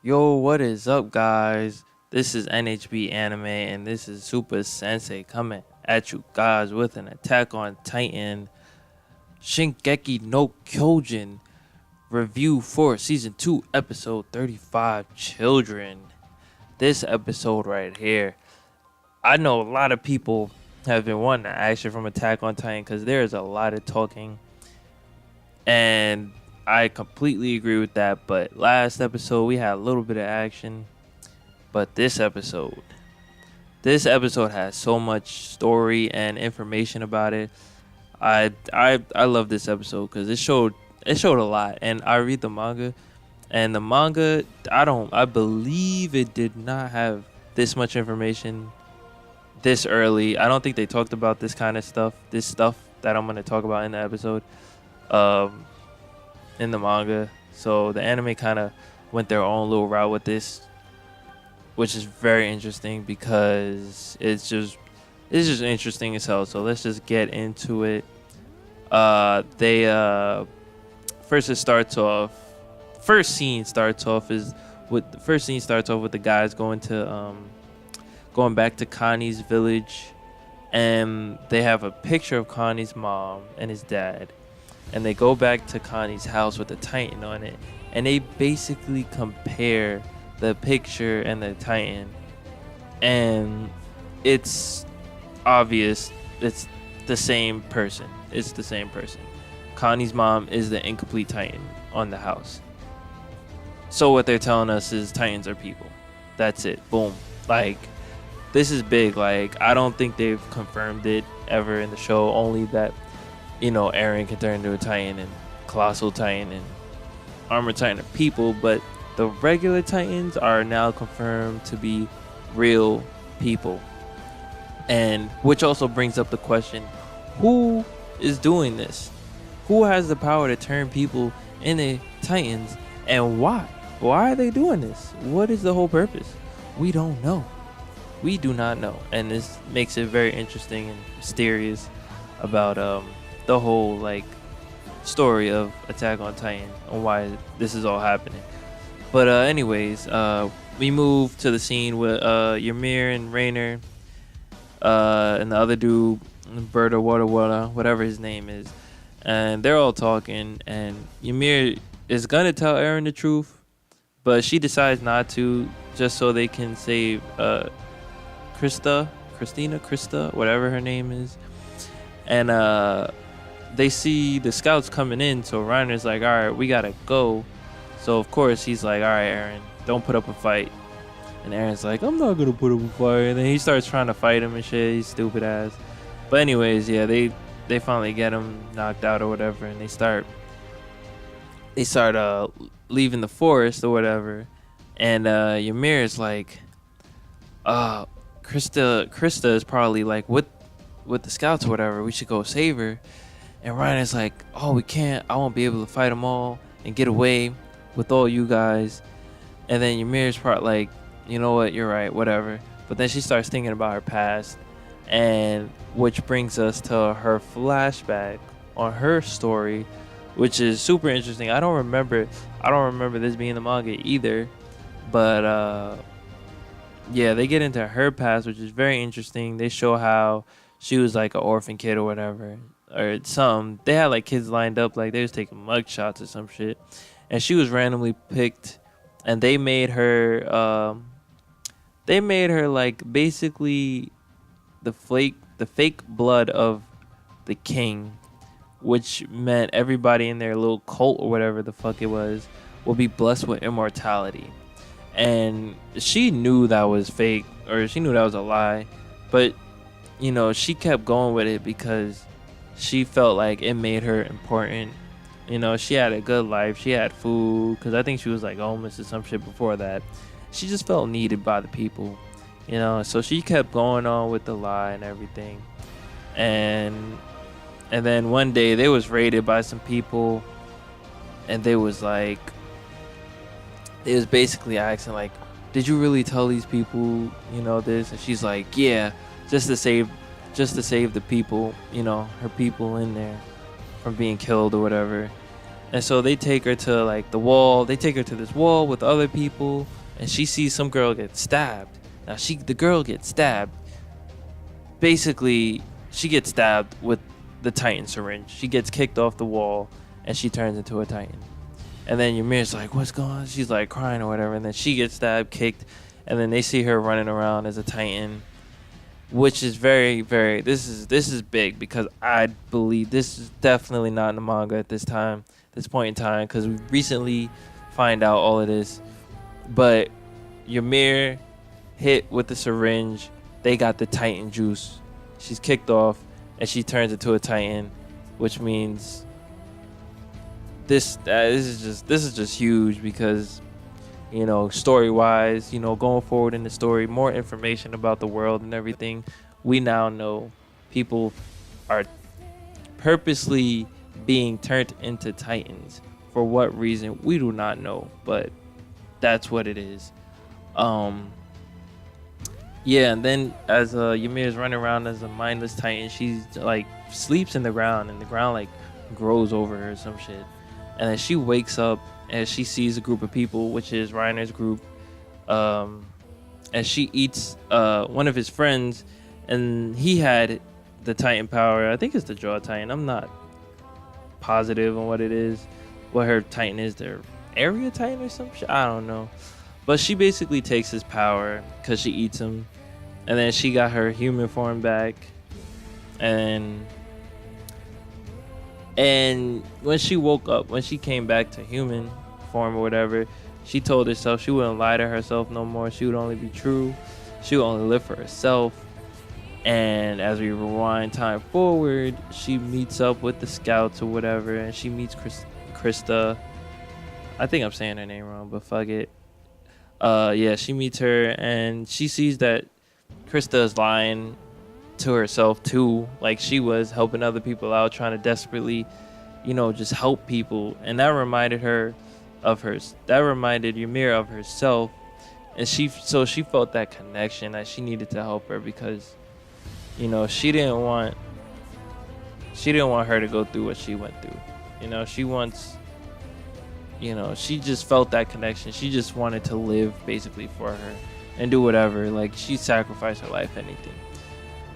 Yo, what is up, guys? This is NHB Anime, and this is Super Sensei coming at you guys with an Attack on Titan Shingeki no Kyojin review for Season 2, Episode 35, Children. This episode right here, I know a lot of people have been wanting action from Attack on Titan because there's a lot of talking, and I completely agree with that. But last episode we had a little bit of action, but this episode has so much story and information about it. I love this episode because it showed a lot. And I read the manga, and the manga I believe it did not have this much information this early. I don't think they talked about this kind of stuff, this stuff that I'm gonna talk about in the episode. In the manga, so the anime kind of went their own little route with this, which is very interesting because it's just interesting as hell. So let's just get into it. First scene starts off with the guys going back to Connie's village, and they have a picture of Connie's mom and his dad. And they go back to Connie's house with a Titan on it, and they basically compare the picture and the Titan, and it's obvious it's the same person. It's the same person. Connie's mom is the incomplete Titan on the house. So what they're telling us is Titans are people. That's it. Boom. Like, this is big. Like, I don't think they've confirmed it ever in the show, only that Eren can turn into a Titan, and Colossal Titan and Armor Titan are people, but the regular Titans are now confirmed to be real people. And which also brings up the question, who is doing this? Who has the power to turn people into Titans, and why? Why are they doing this? What is the whole purpose? We don't know. We do not know. And this makes it very interesting and mysterious about the whole story of Attack on Titan and why this is all happening. But anyways, we move to the scene with Ymir and Rainer, and the other dude, Berta Wada, whatever his name is, and they're all talking, and Ymir is gonna tell Eren the truth, but she decides not to, just so they can save Krista, whatever her name is. And they see the scouts coming in, so Reiner's like, all right, we gotta go. So of course he's like, all right, Eren, don't put up a fight. And Eren's like, I'm not gonna put up a fight. And then he starts trying to fight him and shit. He's stupid ass. But anyways, yeah, they finally get him knocked out or whatever, and they start leaving the forest or whatever. And Ymir is like, Krista is probably like with the scouts or whatever. We should go save her. And Reiner's like, oh, we can't. I won't be able to fight them all and get away with all you guys. And then Ymir's part like, you know what, you're right, whatever. But then she starts thinking about her past, and which brings us to her flashback on her story, which is super interesting. I don't remember this being the manga either. But yeah, they get into her past, which is very interesting. They show how she was like an orphan kid or whatever. Or some, they had like kids lined up, like they was taking mug shots or some shit, and she was randomly picked, and they made her like basically the fake blood of the king, which meant everybody in their little cult or whatever the fuck it was will be blessed with immortality. And she knew that was fake, or she knew that was a lie, but she kept going with it because she felt like it made her important. She had a good life. She had food, because I think she was like homeless or some shit before that. She just felt needed by the people, so she kept going on with the lie and everything. And then one day they was raided by some people, and they was basically asking like, did you really tell these people this? And she's like, yeah, just to save the people, her people in there from being killed or whatever. And so they take her to like the wall. They take her to this wall with other people and she sees some girl get stabbed. Now the girl gets stabbed. Basically, she gets stabbed with the Titan syringe. She gets kicked off the wall, and she turns into a Titan. And then Ymir's like, "What's going on?" She's like crying or whatever. And then she gets stabbed, kicked, and then they see her running around as a Titan, which is very, very. This is big because I believe this is definitely not in the manga at this point in time, because we recently find out all of this. But Ymir hit with the syringe. They got the Titan juice. She's kicked off, and she turns into a Titan, which means this is just huge because, you know, story wise, you know, going forward in the story, more information about the world and everything. We now know people are purposely being turned into Titans. For what reason, we do not know, but that's what it is. Yeah, and then as Ymir is running around as a mindless Titan, she's like sleeps in the ground, and the ground like grows over her or some shit. And then she wakes up and she sees a group of people, which is Reiner's group. And she eats one of his friends, and he had the Titan power. I think it's the Jaw Titan. I'm not positive on what it is, what her Titan is. Their Area Titan or some shit. I don't know. But she basically takes his power because she eats him. And then she got her human form back. And when she woke up, when she came back to human form or whatever, she told herself she wouldn't lie to herself no more. She would only be true. She would only live for herself. And as we rewind time forward, she meets up with the scouts or whatever, and she meets Krista. I think I'm saying her name wrong, but fuck it. Yeah, she meets her, and she sees that Krista is lying to herself too. Like, she was helping other people out, trying to desperately, you know, just help people. And that reminded her of hers. That reminded Ymir of herself. And she felt that connection that she needed to help her because, you know, she didn't want her to go through what she went through. You know, she just felt that connection. She just wanted to live basically for her and do whatever. Like, she sacrificed her life, anything.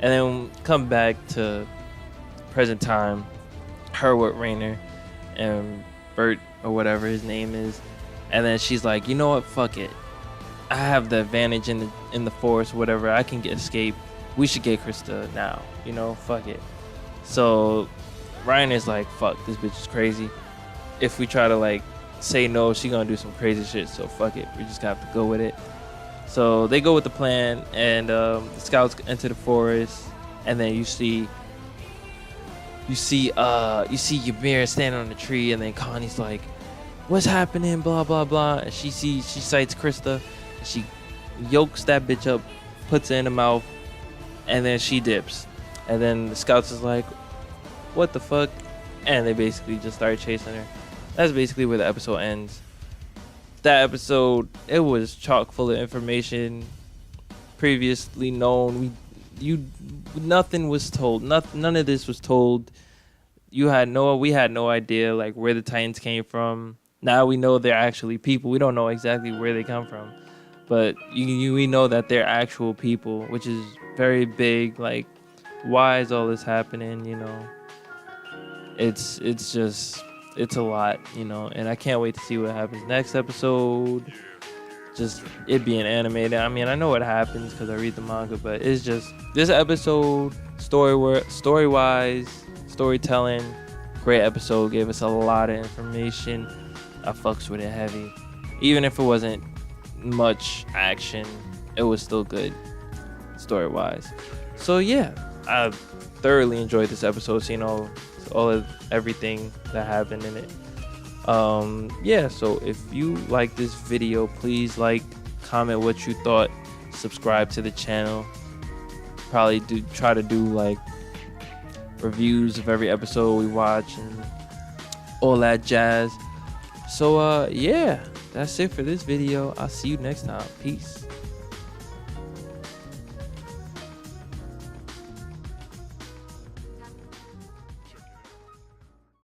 And then come back to present time, her with Rainer and Bert or whatever his name is. And then she's like, you know what? Fuck it. I have the advantage in the force, whatever. I can escape. We should get Krista now. You know, fuck it. So Rainer's like, fuck, this bitch is crazy. If we try to like say no, she gonna do some crazy shit. So fuck it. We just gonna have to go with it. So they go with the plan, and the scouts enter the forest, and then you see Ymir standing on the tree, and then Connie's like, "What's happening?" Blah blah blah. And she sights Krista, and she yokes that bitch up, puts it in the mouth, and then she dips. And then the scouts is like, "What the fuck?" And they basically just start chasing her. That's basically where the episode ends. That episode, it was chock full of information previously known. Nothing was told. None of this was told. We had no idea like where the Titans came from. Now we know they're actually people. We don't know exactly where they come from, but we know that they're actual people, which is very big. Like, why is all this happening? You know, it's a lot, you know, and I can't wait to see what happens next episode. Just it being animated. I mean, I know what happens because I read the manga, but it's just this episode, story-wise, storytelling, great episode. Gave us a lot of information. I fucks with it heavy. Even if it wasn't much action, it was still good story-wise. So yeah, I thoroughly enjoyed this episode, seeing all of everything that happened in it. Yeah, so if you like this video, please like, comment what you thought, subscribe to the channel. Probably try to do like reviews of every episode we watch and all that jazz. So yeah, that's it for this video. I'll see you next time. Peace.